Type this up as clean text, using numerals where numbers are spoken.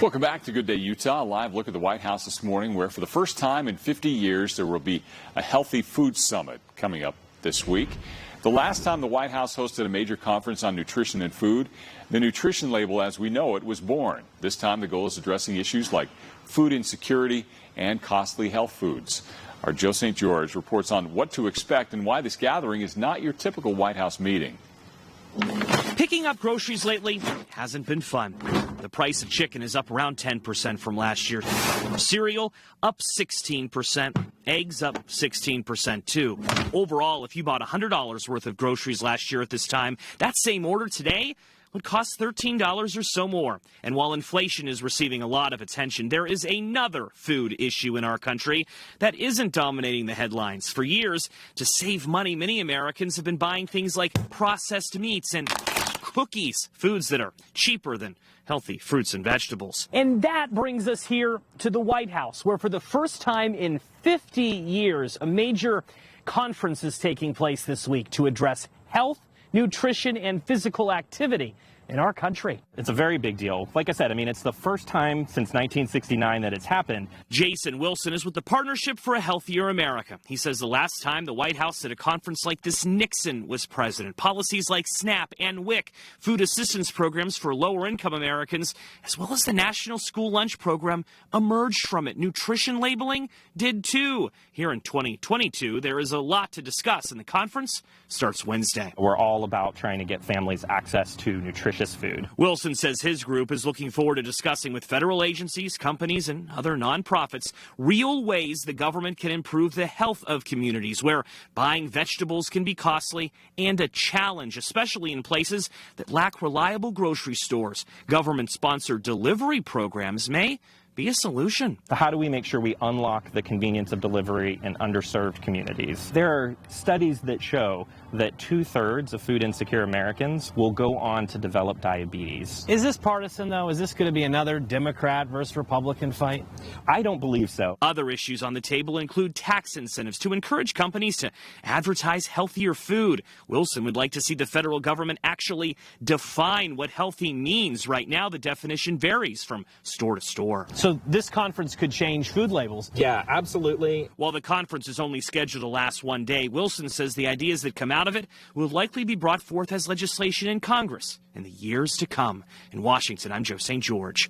Welcome back to Good Day Utah. A live look at the White House this morning, where for the first time in 50 years there will be a healthy food summit coming up this week. The last time the White House hosted a major conference on nutrition and food, the nutrition label as we know it was born. This time the goal is addressing issues like food insecurity and costly health foods. Our Joe St. George reports on what to expect and why this gathering is not your typical White House meeting. Picking up groceries lately hasn't been fun. The price of chicken is up around 10% from last year. Cereal up 16%. Eggs up 16% too. Overall, if you bought $100 worth of groceries last year at this time, that same order today would cost $13 or so more. And while inflation is receiving a lot of attention, there is another food issue in our country that isn't dominating the headlines. For years, to save money, many Americans have been buying things like processed meats and cookies, foods that are cheaper than healthy fruits and vegetables. And that brings us here to the White House, where for the first time in 50 years, a major conference is taking place this week to address health, nutrition, and physical activity in our country. It's a very big deal. Like I said, it's the first time since 1969 that it's happened. Jason Wilson is with the Partnership for a Healthier America. He says the last time the White House did a conference like this, Nixon was president. Policies like SNAP and WIC, food assistance programs for lower-income Americans, as well as the National School Lunch Program, emerged from it. Nutrition labeling did too. Here in 2022, there is a lot to discuss, and the conference starts Wednesday. We're all about trying to get families access to nutritious food. Wilson says his group is looking forward to discussing with federal agencies, companies, and other nonprofits real ways the government can improve the health of communities where buying vegetables can be costly and a challenge, especially in places that lack reliable grocery stores. Government-sponsored delivery programs may be a solution. How do we make sure we unlock the convenience of delivery in underserved communities? There are studies that show that 2/3 of food insecure Americans will go on to develop diabetes. Is this partisan, though? Is this going to be another Democrat versus Republican fight? I don't believe so. Other issues on the table include tax incentives to encourage companies to advertise healthier food. Wilson would like to see the federal government actually define what healthy means. Right now, the definition varies from store to store. So this conference could change food labels. Yeah, absolutely. While the conference is only scheduled to last one day, Wilson says the ideas that come out of it will likely be brought forth as legislation in Congress in the years to come. In Washington, I'm Joe St. George.